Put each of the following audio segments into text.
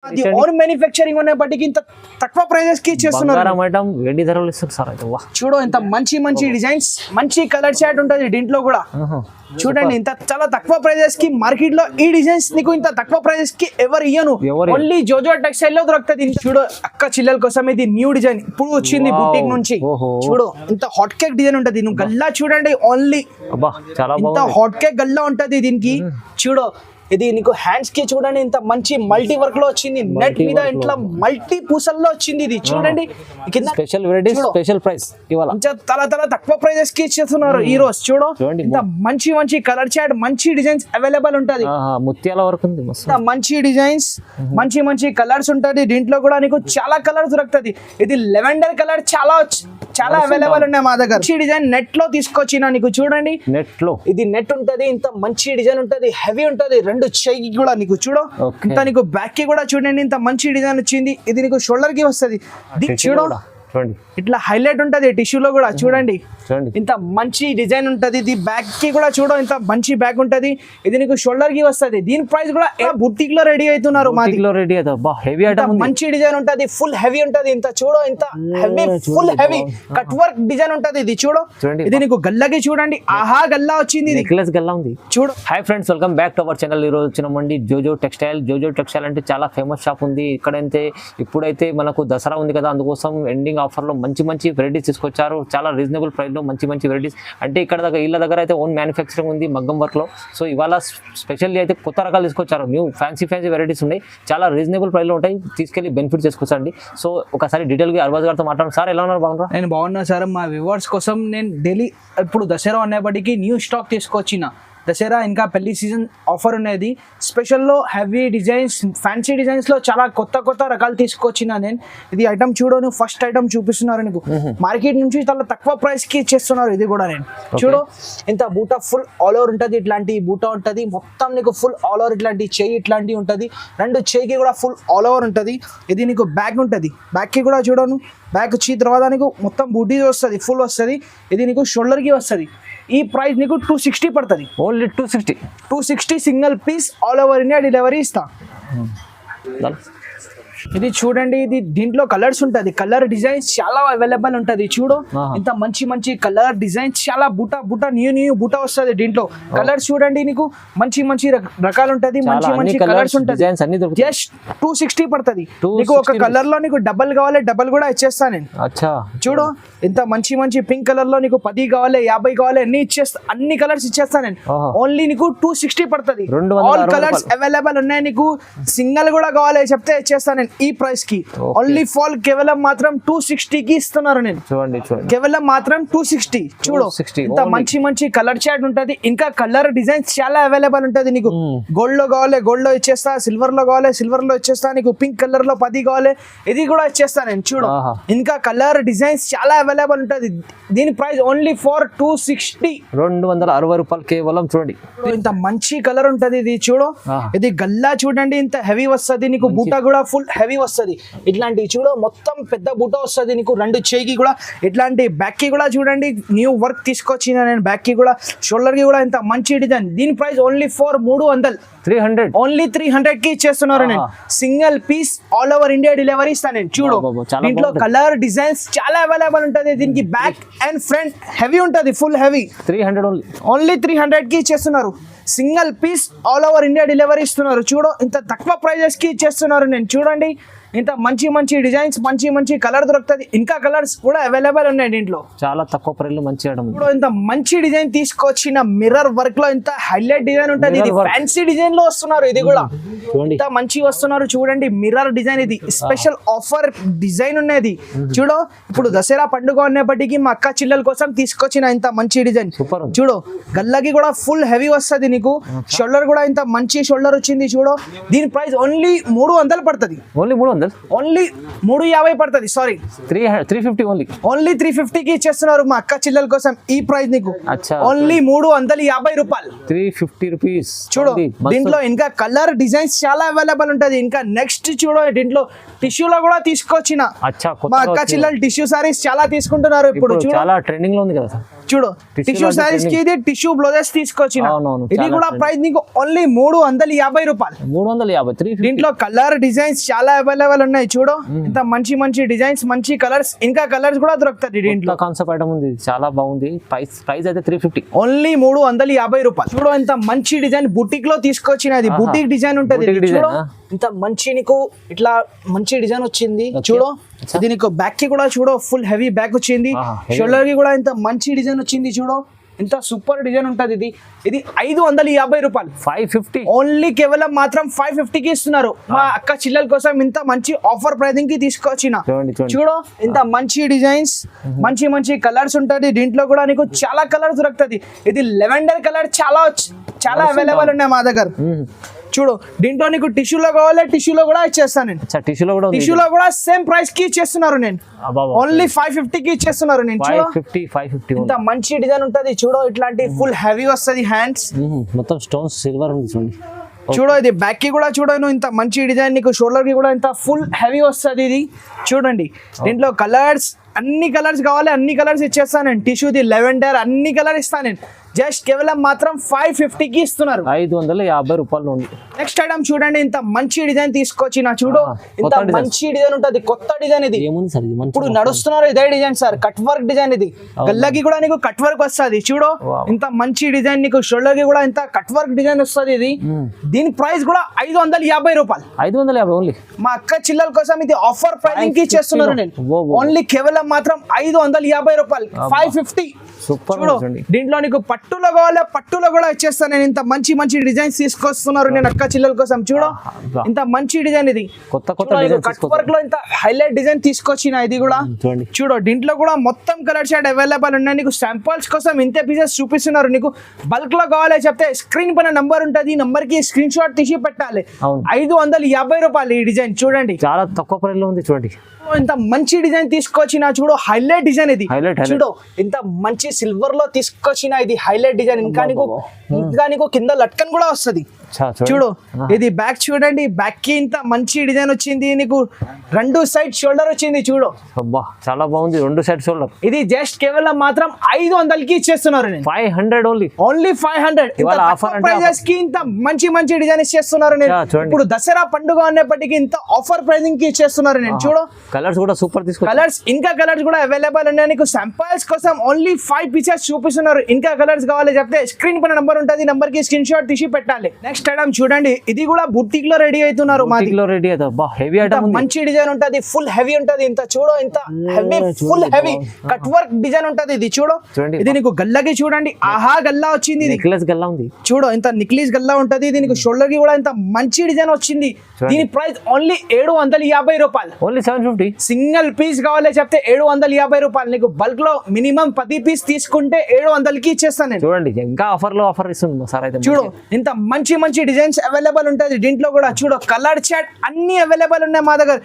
అది own manufacturing ఉన్నప్పటికీ ఇంత తక్కువ ప్రైజెస్ కి ఇచ్చేస్తున్నారు. వెండి ధరలు ఇస్తారు సార్ అయితే. చూడు ఇంత మంచి మంచి డిజైన్స్, మంచి కలర్ చార్ట్ ఉంటది దీంట్లో కూడా. చూడండి ఇంత చాలా తక్కువ ప్రైజెస్ కి మార్కెట్ లో ఈ డిజైన్స్ నీకు ఇంత తక్కువ ప్రైజెస్ కి ఎవరు ఇయ్యను, ఓన్లీ జోజో టెక్స్టైల్ లో దొరుకుతుంది. చూడు అక్క చిల్లల కోసం ఇది న్యూ డిజైన్ ఇప్పుడు వచ్చింది బుటీక్ నుంచి. చూడు ఇంత హాట్ కేక్ డిజైన్ ఉంటది. నువ్వు గల్లా చూడండి ఓన్లీ ఇంత హాట్ కేక్ గల్లా ఉంటది దీనికి. చూడు ఇది నీకు హ్యాండ్స్ కి చూడండి ఇంత మంచి మల్టీ వర్క్ లో వచ్చింది, నెట్ మీద ఇంట్లో మల్టీ పూసల్లో వచ్చింది. ఇది చూడండి స్పెషల్ వెరైటీ, స్పెషల్ ప్రైస్ ఇవాళ చాలా తక్కువ ప్రైజెస్ కి ఇచ్చేస్తున్నారు ఈ రోజు. చూడు ఇంత మంచి మంచి కలర్ చార్ట్, మంచి డిజైన్స్ అవైలబుల్ ఉంటది. ముత్యాల వరకు ఉంది, మంచి డిజైన్స్, మంచి మంచి కలర్స్ ఉంటది. దీంట్లో కూడా నీకు చాలా కలర్స్ దొరుకుతుంది. ఇది లెవెండర్ కలర్ చాలా అవైలబుల్ ఉన్నాయి మా దగ్గర. మంచి డిజైన్ నెట్ లో తీసుకొచ్చిన నీకు. చూడండి నెట్ లో ఇది నెట్ ఉంటది, ఇంత మంచి డిజైన్ ఉంటది, హెవీ ఉంటది. రెండు చెయ్యి కూడా నీకు చూడు ఇంత నీకు బ్యాక్ కి కూడా చూడండి ఇంత మంచి డిజైన్ వచ్చింది. ఇది నీకు షోల్డర్ కి వస్తుంది. చూడు ఇట్లా హైలైట్ ఉంటది టిష్యూలో కూడా. చూడండి ఇంత మంచి డిజైన్ ఉంటది. ఇది బ్యాక్ కి కూడా చూడు ఇంత మంచి బ్యాగ్ ఉంటది. ఇది నీకు షోల్డర్ కి వస్తుంది. దీని ప్రైస్ కూడా బుటీక్ లో రెడీ అవుతున్నారు. మంచి డిజైన్ ఉంటది, ఫుల్ హెవీ ఉంటది. ఇంత చూడు ఇంత heavy, full heavy cut work design ఉంటది. ఇది చూడు ఇది నీకు గల్లకి చూడండి. ఆహా గల్లా వచ్చింది, నెక్లెస్ గల్లా ఉంది. చూడు hi friends, welcome back to our channel. ఈ రోజు వచ్చినామండి జోజో టెక్స్టైల్. జోజో టెక్స్టైల్ అంటే చాలా ఫేమస్ షాప్ ఉంది ఇక్కడైతే. ఇప్పుడైతే మనకు దసరా ఉంది కదా, అందుకోసం ఎండింగ్ ఆఫర్ లో మంచి మంచి వెరైటీస్ తీసుకొచ్చారు. చాలా రీజనబుల్ ప్రైస్ లో మంచి మంచి వెరైటీస్. అంటే ఇక్కడ వీళ్ళ దగ్గర అయితే ఓన్ మ్యానుఫ్యాక్చరింగ్ ఉంది మగ్గం వర్క్ లో. సో ఇవాళ స్పెషల్లీ అయితే కొత్త రకాలు తీసుకొచ్చారు. న్యూ ఫ్యాన్సీ వెరైటీస్ ఉన్నాయి, చాలా రీజనబుల్ ప్రైస్ లో ఉంటాయి. తీసుకెళ్లి బెనిఫిట్ చేసుకోవచ్చండి. సో ఒకసారి డీటెయిల్ గా అర్బాజ్ గారితో మాట్లాడు. సార్ ఎలా ఉన్నారు? బాగున్నారా? నేను బాగున్నా సార్. మా వ్యూవర్స్ కోసం నేను డైలీ ఇప్పుడు దసరా ఉన్నప్పటికీ న్యూ స్టాక్ తీసుకొచ్చిన. దసరా ఇంకా పెళ్లి సీజన్ ఆఫర్ ఉన్నది. స్పెషల్లో హెవీ డిజైన్స్, ఫ్యాన్సీ డిజైన్స్ లో చాలా కొత్త రకాలు తీసుకొచ్చిన నేను. ఇది ఐటమ్ చూడను, ఫస్ట్ ఐటమ్ చూపిస్తున్నారు నీకు. మార్కెట్ నుంచి చాలా తక్కువ ప్రైస్ కి ఇచ్చేస్తున్నారు. ఇది కూడా నేను చూడు ఇంత బూటా ఫుల్ ఆల్ ఓవర్ ఉంటుంది. ఇట్లాంటి బూటా ఉంటుంది మొత్తం నీకు ఫుల్ ఆల్ ఓవర్. ఇట్లాంటి చెయ్యి ఇట్లాంటి ఉంటుంది, రెండు చెయ్యికి కూడా ఫుల్ ఆల్ ఓవర్ ఉంటుంది. ఇది నీకు బ్యాగ్ ఉంటుంది, బ్యాగ్ కి కూడా చూడను. బ్యాగ్ వచ్చిన తర్వాత నీకు మొత్తం బూటీ వస్తుంది, ఫుల్ వస్తుంది. ఇది నీకు షోల్డర్ కి వస్తుంది. ఈ ప్రైస్ నీకు 260 పడుతుంది. Only 260 single piece all over India delivery ఇస్తా. ఇది చూడండి, ఇది దీంట్లో కలర్స్ ఉంటుంది, కలర్ డిజైన్స్ చాలా అవైలబుల్ ఉంటుంది. చూడు ఇంత మంచి మంచి కలర్ డిజైన్స్, చాలా బూటా న్యూ బూటా వస్తుంది దీంట్లో. కలర్స్ చూడండి నీకు మంచి రకాలు ఉంటుంది, మంచి కలర్స్ ఉంటుంది. జస్ట్ 260 పడుతుంది. నీకు ఒక కలర్ లో నీకు డబల్ కావాలి, డబల్ కూడా ఇచ్చేస్తా నేను. చూడు ఇంత మంచి పింక్ కలర్ లో నీకు 10 కావాలి, 50 కావాలి, అన్ని కలర్స్ ఇచ్చేస్తా నేను. ఓన్లీ నీకు 260 పడుతుంది. ఆల్ కలర్స్ అవైలబుల్ ఉన్నాయి. నీకు సింగల్ కూడా కావాలి చెప్తే ఇచ్చేస్తా నేను ఈ ప్రైస్ కి. ఓన్లీ ఫాల్ కేవలం మాత్రం 260 కి ఇస్తున్నారు నేను. కేవలం మాత్రం 260. చూడు ఇంత మంచి కలర్ చార్ట్ ఉంటది. ఇంకా కలర్ డిజైన్స్ చాలా అవైలబుల్ ఉంటది. నీకు గోల్డ్ లో కావాలి గోల్డ్ లో ఇచ్చేస్తా, సిల్వర్ లో కావాలి సిల్వర్ లో ఇచ్చేస్తా. నీకు పింక్ కలర్ లో 10 కావాలి, ఇది కూడా ఇచ్చేస్తా నేను. చూడు ఇంకా కలర్ డిజైన్స్ చాలా అవైలబుల్ ఉంటది. దీని ప్రైస్ ఓన్లీ ఫర్ 260, 260 రూపాయలు కేవలం. చూడండి ఇంత మంచి కలర్ ఉంటది. ఇది చూడు ఇది గల్లా చూడండి ఇంత హెవీ వస్తుంది. నీకు బూటా కూడా ఫుల్ హెవీ వస్తుంది. ఇట్లాంటి చూడు మొత్తం పెద్ద బూటా వస్తుంది నీకు. రెండు చేయికి కూడా ఇట్లాంటి బ్యాక్ కి కూడా చూడండి న్యూ వర్క్ తీసుకొచ్చిన నేను. బ్యాక్ కి కూడా షోల్డర్ కి కూడా ఇంత మంచి డిజైన్. దీని ప్రైస్ ఓన్లీ ఫర్ 300, ఓన్లీ 300 కి ఇచ్చేస్తున్నారు నేను. Single piece all over India delivery ఇస్తాను నేను. చూడు దీంట్లో కలర్ డిజైన్స్ చాలా అవైలబుల్ ఉంటుంది. దీనికి బ్యాక్ అండ్ ఫ్రంట్ హెవీ ఉంటుంది, ఫుల్ హెవీ. 300 ఓన్లీ 300 కి ఇచ్చేస్తున్నారు. Single piece all over India delivery ఇస్తున్నారు. చూడు ఇంత తక్కువ ప్రైజెస్ కి ఇచ్చేస్తున్నారు నేను. చూడండి ఇంత మంచి డిజైన్స్, మంచి కలర్ దొరుకుతుంది. ఇంకా కలర్స్ కూడా అవైలబుల్ ఉన్నాయి దీంట్లో. చాలా తక్కువ ప్రైస్ లో మంచి ఇంత మంచి డిజైన్ తీసుకొచ్చిన మిర్రర్ వర్క్ లో ఇంత హైలైట్ డిజైన్ ఉంటుంది. ఇది ఫ్యాన్సీ డిజైన్ లో వస్తున్నారు. ఇది కూడా ఇంత మంచి వస్తున్నారు. చూడండి మిర్రర్ డిజైన్, ఇది స్పెషల్ ఆఫర్ డిజైన్ ఉన్నది. చూడు ఇప్పుడు దసరా పండుగ ఉన్నప్పటికీ మా అక్క చిల్లల కోసం తీసుకొచ్చిన ఇంత మంచి డిజైన్. చూడు గల్లకి కూడా ఫుల్ హెవీ వస్తుంది నీకు. షోల్డర్ కూడా ఇంత మంచి షోల్డర్ వచ్చింది. చూడు దీని ప్రైస్ ఓన్లీ 300 పడుతుంది. ఓన్లీ 350 పడుతుంది. సారీ 350. ఓన్లీ 350 కి ఇచ్చేస్తున్నారు మా అక్క చిల్లల కోసం. ఈ ప్రైస్ నీకు ఓన్లీ 350 రూపాయలు, 350 రూపీస్. చూడు దీంట్లో ఇంకా కలర్ డిజైన్స్ చాలా అవైలబుల్ ఉంటది. ఇంకా నెక్స్ట్ చూడు దీంట్లో టిష్యూలో కూడా తీసుకొచ్చిన మా అక్క చిల్లల టిష్యూ సారీస్ చాలా తీసుకుంటున్నారు ఇప్పుడు. చాలా ట్రెండింగ్ లో ఉంది కదా. చూడు టిష్యూ సారీస్ కి ఇది టిష్యూ బ్లౌజెస్ తీసుకొచ్చిన అవునవును, ఇది చాలా కూడా ప్రైస్ నీకు ఓన్లీ 350 రూపాయలు. 350 దీంట్లో కలర్ డిజైన్స్ చాలా అవైలబుల్ ఉన్నాయి. చూడు ఇంత మంచి మంచి డిజైన్స్, మంచి కలర్స్, ఇంకా కలర్స్ కూడా దొరుకుతాయి దీంట్లో. కాన్సెప్ట్ ఐటమ్ ఉంది, చాలా బాగుంది. ప్రైస్ అయితే 350, ఓన్లీ 350 రూపాయలు. చూడు ఇంత మంచి డిజైన్ బుటిక్ లో తీసుకొచ్చినది. బుటిక్ డిజైన్ ఉంటది ఇది. Boutique చూడు design, ఇంత మంచి నీకు ఇట్లా మంచి డిజైన్ వచ్చింది. చూడు ఇది నీకు బ్యాక్ కి కూడా చూడు ఫుల్ హెవీ బ్యాక్ వచ్చింది. షోల్డర్ కి కూడా ఇంత మంచి డిజైన్ వచ్చింది. చూడు ఇంత సూపర్ డిజైన్ ఉంటది. ఇది 550 రూపాయలు. 550 ఓన్లీ కేవలం మాత్రం 550 కి ఇస్తున్నారు. మా అక్క చిల్లల కోసం ఇంత మంచి ఆఫర్ ప్రైసింగ్ కి తీసుకొచ్చిన. చూడు ఇంత మంచి డిజైన్స్, మంచి మంచి కలర్స్ ఉంటది. దీంట్లో కూడా నీకు చాలా కలర్స్ దొరుకుతుంది. ఇది లెవెండర్ కలర్ చాలా అవైలబుల్ ఉన్నాయి మా దగ్గర. చూడు దీంట్లో నీకు టిష్యూలో కావాలి, టిష్యూలో కూడా ఇచ్చేస్తాను నేను. టిష్యూలో కూడా సేమ్ ప్రైస్ కి ఇచ్చేస్తున్నారు నేను. ఓన్లీ 550 కి ఇచ్చేస్తున్నారు నేను. చూడు 550 ఇంత మంచి డిజైన్ ఉంటది. చూడు ఇట్లాంటి ఫుల్ హెవీ వస్తది. హ్యాండ్స్ మొత్తం స్టోన్స్ సిల్వర్ ఉంది చూడండి. చూడు ఇది బ్యాక్ కి కూడా చూడను ఇంత మంచి డిజైన్. నీకు షోల్డర్ కి కూడా ఇంత ఫుల్ హెవీ వస్తుంది. ఇది చూడండి దీంట్లో కలర్స్, అన్ని కలర్స్ కావాలి అన్ని కలర్స్ ఇచ్చేస్తాను నేను. టిష్యూది లెవెండర్ అన్ని కలర్ ఇస్తాను నేను. జస్ట్ కేవలం మాత్రం 550 కి ఇస్తున్నారు. 550 రూపాయలు ఉంది. నెక్స్ట్ ఐటమ్ చూడండి ఇంత మంచి డిజైన్ తీసుకొచ్చిన. చూడు ఇంత మంచి డిజైన్ ఉంటది. కొత్త డిజైన్ ఇది. ఇప్పుడు నడుస్తున్నారు ఇదే design sir. Cut work design ఇది. గల్లకి కూడా నీకు కట్ వర్క్ వస్తుంది. చూడు ఇంత మంచి డిజైన్. నీకు షోల్డర్ కి కూడా ఇంత కట్ వర్క్ డిజైన్ వస్తుంది. ఇది దీని ప్రైస్ కూడా 550 రూపాయలు. 550 ఓన్లీ. మా అక్క చిల్లల కోసం ఇది ఆఫర్ ప్రైసింగ్ కి ఇచ్చేస్తున్నారు నేను. ఓన్లీ కేవలం మాత్రం 550 రూపాయలు. 550. చూడు దీంట్లో నీకు పట్టులో కావాలి, పట్టులో కూడా ఇచ్చేస్తాను నేను. ఇంత మంచి మంచి డిజైన్స్ తీసుకొస్తున్నారు నేను అక్క చిల్లల కోసం. చూడు ఇంత మంచి డిజైన్. ఇది కొత్త కట్ వర్క్ లో ఇంత హైలైట్ డిజైన్ తీసుకొచ్చిన. ఇది కూడా చూడు దీంట్లో కూడా మొత్తం కలర్ షేడ్ అవైలబుల్ ఉన్నాయి. నీకు శాంపుల్స్ కోసం ఇంతే పీసెస్ చూపిస్తున్నారు. నీకు బల్క్ లో కావాలి చెప్తే స్క్రీన్ పైన నంబర్ ఉంటుంది. ఈ నంబర్ కి స్క్రీన్ షాట్ తీసి పెట్టాలి. 550 రూపాయలు ఈ డిజైన్. చూడండి చాలా తక్కువ ప్రైస్ లో ఉంది. చూడండి ఇంత మంచి డిజైన్ తీసుకొచ్చిన. చూడు హైలైట్ డిజైన్ ఇది. చూడు ఇంత మంచి సిల్వర్ లో తీసుకొచ్చిన. ఇది హైలైట్ డిజైన్. ఇంకా నీకు కింద లట్కన్ కూడా వస్తుంది. చూడు ఇది బ్యాక్ చూడండి. బ్యాక్ కి ఇంత మంచి డిజైన్ వచ్చింది. నీకు రెండు సైడ్ షోల్డర్ వచ్చింది. చూడు చాలా బాగుంది. రెండు సైడ్ షోల్డర్. ఇది జస్ట్ కేవలం మాత్రం 500 కి ఇచ్చేస్తున్నారు. 500 ఓన్లీ 500. ప్రైజెస్ కి ఇంత మంచి మంచి డిజైన్ ఇచ్చేస్తున్నారు నేను. ఇప్పుడు దసరా పండుగ అనేప్పటికీ ఇంత ఆఫర్ ప్రైజింగ్ కి ఇచ్చేస్తున్నారు నేను. చూడు కలర్స్ కూడా సూపర్ తీసుకొచ్చారు. కలర్స్ ఇంకా కలర్స్ కూడా అవైలబుల్ ఉన్నాయి. నీకు శాంపిల్స్ కోసం ఓన్లీ 5 పీసెస్ చూపిస్తున్నారు. ఇంకా కలర్స్ కావాలి చెప్తే స్క్రీన్ పైన నంబర్ ఉంటుంది. నంబర్ కి స్క్రీన్ షాట్ తీసి పెట్టాలి. నెక్స్ట్ ఐటమ్ చూడండి. ఇది కూడా బుటిక్ లో రెడీ అవుతున్నారు. మంచి డిజైన్ ఉంటది. ఫుల్ హెవీ ఉంటది. ఇంత చూడు ఇంత heavy full heavy cut work design ఉంటది. ఇది చూడు ఇది నీకు గల్లకి చూడండి. ఆహా గల్లా వచ్చింది. నెక్లెస్ గల్లా ఉంది. చూడు ఇంత నెక్లెస్ గల్లా ఉంటది. దీనికి షోల్డర్ కి కూడా ఇంత మంచి డిజైన్ వచ్చింది. దీని ప్రైస్ ఓన్లీ 750 రూపాయలు. ఓన్లీ 750. సింగిల్ పీస్ కావాలి చెప్తే 750 రూపాయలు. నీకు బల్క్ లో మినిమం 10 పీస్ తీసుకుంటే 700 కి ఇచ్చేస్తాను నేను. చూడండి ఇంకా ఆఫర్ ఇస్తుంది సార్. అయితే చూడు ఇంత మంచి మంచి డిజైన్స్ అవైలబుల్ ఉంటది. దీంట్లో కూడా చూడు కలర్ చాట్ అన్ని అవైలబుల్ ఉన్నాయి మా దగ్గర.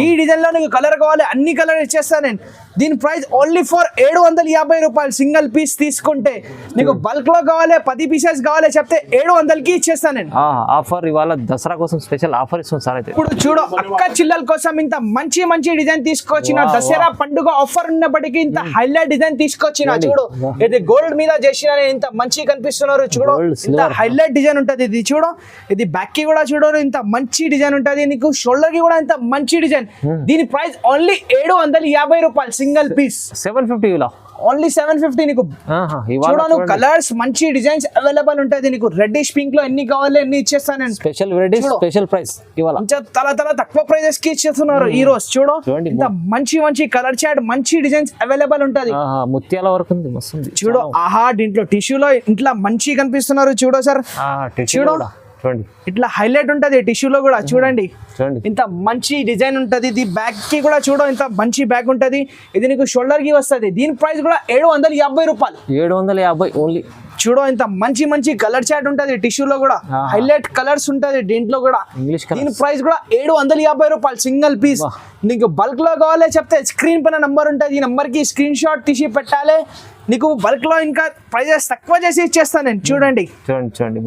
ఈ డిజైన్ లో నీకు కలర్ కావాలి అన్ని కలర్ ఇచ్చేస్తాను నేను. దీని ప్రైస్ ఓన్లీ ఫర్ 750 రూపాయలు. సింగిల్ పీస్ తీసుకుంటే నీకు బల్క్ లో కావాలి 10 పీసెస్ కావాలి చెప్తే 700 కి ఇచ్చేస్తాను నేను. ఆఫర్ ఇవాళ దసరా కోసం స్పెషల్ ఆఫర్ ఇస్తుంది సార్. అయితే ఇప్పుడు చూడు అక్క చిల్లల కోసం ఇంత మంచి మంచి డిజైన్ తీసుకొచ్చిన. దసరా పండుగ ఆఫర్ ఉన్నప్పటికీ ఇంత హైలైట్ డిజైన్ తీసుకొచ్చిన. చూడు ఇది గోల్డ్ మీద చేసిన. ఇంత మంచి కనిపిస్తున్నారు. చూడు ఇంత హైలైట్ డిజైన్ ఉంటది. ఇది చూడు ఇది బ్యాక్ కి కూడా చూడు ఇంత మంచి డిజైన్ ఉంటది. నీకు షోల్డర్ కి కూడా ఇంత మంచి డిజైన్. దీని ప్రైస్ ఓన్లీ 750 రూపాయలు. సింగిల్ పీస్ 750 ఇలా. ఓన్లీ 750. నీకు చూడను కలర్స్ మంచి డిజైన్స్ అవైలబుల్ ఉంటుంది. నీకు రెడ్డిష్ పింక్ లో ఎన్ని కావాలి ఎన్ని ఇచ్చేస్తాను నేను. స్పెషల్ వెరైటీ స్పెషల్ ప్రైస్ ఇవాళ. తల తక్కువ ప్రైజెస్ కి ఇచ్చేస్తున్నారు ఈ రోజు. చూడు ఇంత మంచి మంచి కలర్ చాట్ మంచి డిజైన్స్ అవైలబుల్ ఉంటది. ముత్యాల వరకు ఉంది. మస్తు చూడు ఆహా దీంట్లో టిష్యూలో ఇంట్లో మంచి కనిపిస్తున్నారు. చూడు సార్ చూడు ఇట్లా హైలైట్ ఉంటది టిష్యూలో కూడా. చూడండి ఇంత మంచి డిజైన్ ఉంటది. ఇది బ్యాక్ కి కూడా చూడు ఇంత మంచి బ్యాక్ ఉంటది. ఇది నీకు షోల్డర్ కి వస్తుంది. దీని ప్రైస్ కూడా 750 రూపాయలు. 750 ఓన్లీ. చూడు ఇంత మంచి మంచి కలర్ చాట్ ఉంటది. టిష్యూలో కూడా హైలైట్ కలర్స్ ఉంటది. దీంట్లో కూడా దీని ప్రైస్ కూడా 750 రూపాయలు. Single piece. నీకు బల్క్ లో కావాలి చెప్తే స్క్రీన్ పైన నంబర్ ఉంటుంది. ఈ నంబర్ కి స్క్రీన్ షాట్ తీసి పెట్టాలి. నీకు బల్క్ లో ఇంకా ప్రైజెస్ తక్కువ చేసి ఇచ్చేస్తాను నేను. చూడండి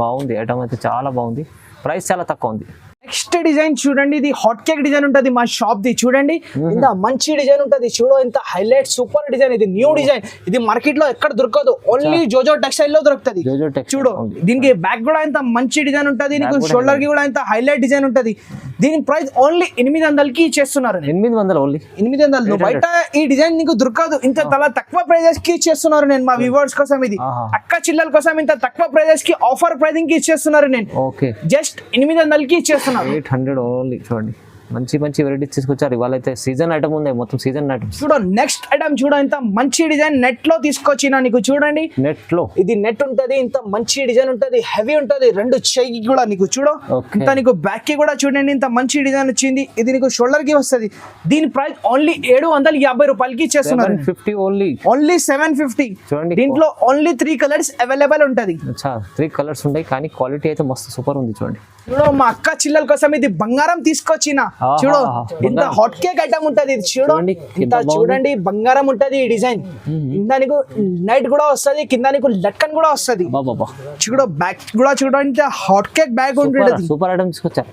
బాగుంది. ఐటమ్ అయితే చాలా బాగుంది. ప్రైస్ చాలా తక్కువ ఉంది. నెక్స్ట్ డిజైన్ చూడండి, ఇది హాట్ కేక్ డిజైన్ ఉంటది మా షాప్ ది. చూడండి ఇంత మంచి డిజైన్ ఉంటది, చూడు ఇంత హైలైట్ సూపర్ డిజైన్. ఇది న్యూ డిజైన్, ఇది మార్కెట్ లో ఎక్కడ దొరకదు, ఓన్లీ జోజో టెక్స్టైల్ లో దొరుకుతది. చూడు దీనికి బ్యాక్ కూడా ఇంత మంచి డిజైన్ ఉంటది, నీకు షోల్డర్ కి కూడా ఇంత హైలైట్ డిజైన్ ఉంటది. దీని ప్రైస్ ఓన్లీ 800కి ఇచ్చేస్తున్నారు. 800 ఓన్లీ 800. బయట ఈ డిజైన్ నీకు దొరకదు, ఇంత చాలా తక్కువ ప్రైజెస్ కి ఇచ్చేస్తున్నారు నేను మా వ్యూవర్స్ కోసం. ఇది అక్క చిల్లల కోసం ఇంత తక్కువ ప్రైజెస్ కి ఆఫర్ ప్రైజింగ్ కి ఇచ్చేస్తున్నారు నేను. ఓకే జస్ట్ 800కి ఇచ్చేస్తున్నారు. 800 ఓన్లీ. చూడండి మంచి మంచి వెరైటీస్ తీసుకొచ్చారు. ఇవాళ అయితే సీజన్ ఐటమ్ ఉంది, మొత్తం సీజన్ ఐటమ్స్. చూడు నెక్స్ట్ ఐటమ్ చూడు, ఇంత మంచి డిజైన్ నెట్ లో తీసుకొచ్చిన నీకు. చూడండి నెట్ లో ఇది నెట్ ఉంటది, ఇంత మంచి డిజైన్ ఉంటది, హెవీ ఉంటది, రెండు చెయ్యి కూడా నీకు. చూడు ఇంత నీకు బ్యాక్ కి కూడా చూడండి ఇంత మంచి డిజైన్ వచ్చింది. ఇది నీకు షోల్డర్ కి వస్తుంది. దీని ప్రైస్ ఓన్లీ 750 రూపాయలకి ఇచ్చేస్తున్నారు. 750 ఓన్లీ 750. చూడండి దీంట్లో ఓన్లీ 3 కలర్స్ అవైలబుల్ ఉంటది. 3 కలర్స్ ఉంటాయి, కానీ క్వాలిటీ అయితే మస్తు సూపర్ ఉంది. చూడండి చూడు మా అక్క చిల్లల కోసం ఇది బంగారం తీసుకొచ్చిన. చూడు ఇంత హాట్ కేక్ ఐటమ్ ఉంటది. ఇది చూడు ఇంత చూడండి బంగారం ఉంటది ఈ డిజైన్. కింద నీకు నైట్ కూడా వస్తది, కింద నీకు లట్కన్ కూడా వస్తది. చూడు బ్యాక్ కూడా చూడండి ఇంత హాట్ కేక్ బ్యాగ్ ఉంటుంది. సూపర్ ఐటమ్ తీసుకొచ్చారు.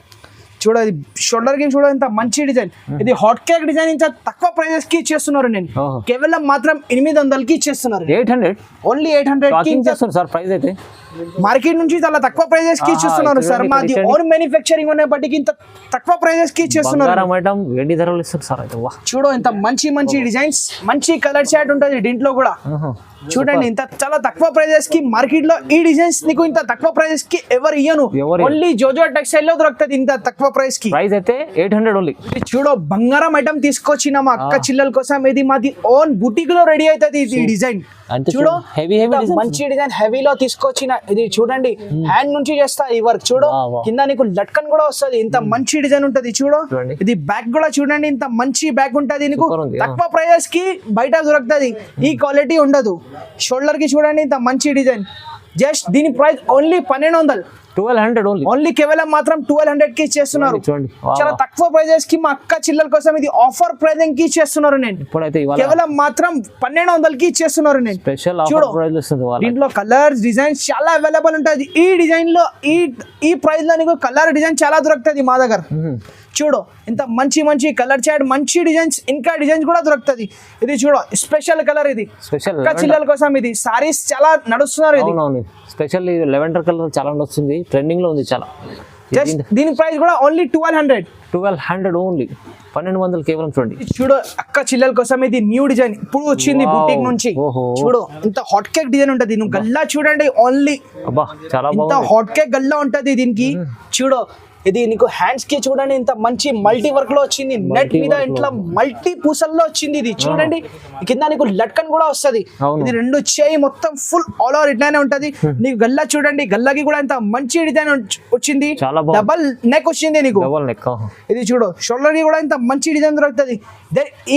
చూడ ఇది షోల్డర్ కి చూడ ఇంత మంచి డిజైన్. ఇది హాట్ కేక్ డిజైన్ ఇంత తక్కువ ప్రైజెస్ కి ఇచ్చేస్తున్నారు నేను. కేవలం మాత్రం 800కి ఇచ్చేస్తున్నారు. 800 ఓన్లీ 800 కి ఇచ్చేస్తున్నారు సార్. ప్రైస్ అయితే మార్కెట్ నుంచి చాలా తక్కువ ప్రైజెస్ కి ఇచ్చేస్తున్నారు సార్. మాది ఓన్ మ్యానుఫ్యాక్చరింగ్ ఉన్నప్పటికీ ఇంత తక్కువ ప్రైజెస్ కి ఇచ్చేస్తున్నారు. వెండి ధరలు ఇస్తారు సార్ అయితే. చూడు ఇంత మంచి మంచి డిజైన్స్, మంచి కలర్ చాట్ ఉంటది దీంట్లో కూడా. చూడండి ఇంత చాలా తక్కువ ప్రైజెస్ కి మార్కెట్ లో ఈ డిజైన్స్ నీకు ఇంత తక్కువ ప్రైజెస్ కి ఎవరు ఇయ్యను. ఓన్లీ జోజో టెక్స్టైల్ లో దొరుకుతుంది ఇంత తక్కువ ప్రైస్ కి. ప్రైస్ అయితే 800 ఓన్లీ. చూడు బంగారం ఐటమ్ తీసుకొచ్చిన మా అక్క చిల్లల కోసం. ఇది మాది ఓన్ బుటీక్ లో రెడీ అవుతుంది ఈ డిజైన్. చూడు మంచి డిజైన్ హెవీలో తీసుకొచ్చిన. ఇది చూడండి హ్యాండ్ నుంచి చేస్తా ఈ వర్క్. చూడు కింద నీకు లట్కన్ కూడా వస్తుంది, ఇంత మంచి డిజైన్ ఉంటది. చూడు ఇది బ్యాక్ కూడా చూడండి ఇంత మంచి బ్యాక్ ఉంటది నీకు. తక్కువ ప్రైజెస్ కి బయట దొరుకుతుంది, ఈ క్వాలిటీ ఉండదు. షోల్డర్ కి చూడండి ఇంత మంచి డిజైన్. జస్ట్ దీని ప్రైస్ ఓన్లీ 1200. 1200 ఓన్లీ. ఓన్లీ కేవలం మాత్రం 1200 కి ఇచ్చేస్తున్నారు. చాలా తక్కువ ప్రైజెస్ కి మా అక్క చిల్లల కోసం ఇది ఆఫర్ ప్రైజింగ్ కి ఇచ్చేస్తున్నారు నేను. కేవలం మాత్రం 1200కి ఇచ్చేస్తున్నారు నేను. చూడు దీంట్లో కలర్స్ డిజైన్స్ చాలా అవైలబుల్ ఉంటుంది. ఈ డిజైన్ లో ఈ ప్రైస్ లో నీకు కలర్ డిజైన్ చాలా దొరుకుతుంది మా దగ్గర. చూడు ఇంత మంచి మంచి కలర్ చాట్, మంచి డిజైన్స్, ఇంకా డిజైన్స్ కూడా దొరుకుతుంది. ఇది చూడు స్పెషల్ కలర్, ఇది అక్క చిల్లల కోసం. ఇది సారీస్ చాలా నడుస్తున్నారు. ఇది స్పెషల్ లెవెండర్ కలర్ చాలా నడుస్తుంది, ట్రెండింగ్ లో ఉంది చాలా. దీని ప్రైస్ కూడా ఓన్లీ 1200 ఓన్లీ. 1200 కేవలం. చూడండి చూడు అక్క చిల్లల కోసం ఇది న్యూ డిజైన్ ఇప్పుడు వచ్చింది బుటీక్ నుంచి. చూడు ఇంత హాట్ కేక్ డిజైన్ ఉంటది. నువ్వు గల్లా చూడండి ఓన్లీ ఇంత హాట్ కేక్ గల్లా ఉంటది దీనికి. చూడు ఇది నీకు హ్యాండ్స్ కి చూడండి ఇంత మంచి మల్టీ వర్క్ లో వచ్చింది. నెట్ మీద ఇట్లా మల్టీ పూసల్లో వచ్చింది. ఇది చూడండి కింద నీకు లట్కన్ కూడా వస్తుంది. ఇది రెండు చేయి మొత్తం ఫుల్ ఆల్ ఓవర్ ఇట్లానే ఉంటది. నీకు గల్లా చూడండి, గల్లాకి కూడా ఇంత మంచి డిజైన్ వచ్చింది. డబల్ నెక్ వచ్చింది నీకు. ఇది చూడు షోల్డర్ కి కూడా ఇంత మంచి డిజైన్ దొరుకుతుంది.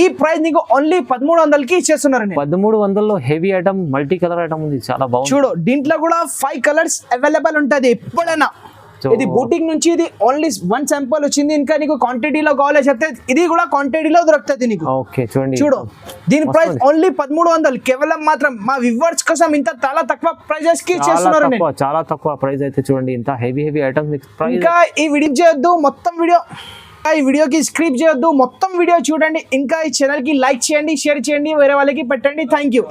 ఈ ప్రైస్ నీకు ఓన్లీ 1300కి ఇచ్చేస్తున్నారు. 1300లో heavy item, multi colour item ఉంది, చాలా బాగుంది. చూడు దీంట్లో కూడా 5 కలర్స్ అవైలబుల్ ఉంటది ఎప్పుడైనా. ఇది బూటిక్ నుంచి ఇది ఓన్లీ 1 శాంపుల్ వచ్చింది. ఇంకా నీకు క్వాంటిటీలో కావాలి చెప్తే ఇది కూడా క్వాంటిటీలో దొరుకుతుంది నీకు. చూడు దీని ప్రైస్ ఓన్లీ 1300. కేవలం మాత్రం మా వ్యూవర్స్ కోసం ఇంత చాలా తక్కువ ప్రైజెస్ కి ఇచ్చేస్తున్నారు. చాలా తక్కువ ప్రైస్ అయితే చూడండి ఇంత హెవీ హెవీ ఐటమ్స్. ఇంకా ఈ వీడియో చేయొద్దు, మొత్తం వీడియో ఈ వీడియోకి స్క్రిప్ట్ చేయొద్దు, మొత్తం వీడియో చూడండి. ఇంకా ఈ ఛానల్ కి లైక్ చేయండి, షేర్ చేయండి, వేరే వాళ్ళకి పెట్టండి. Thank you.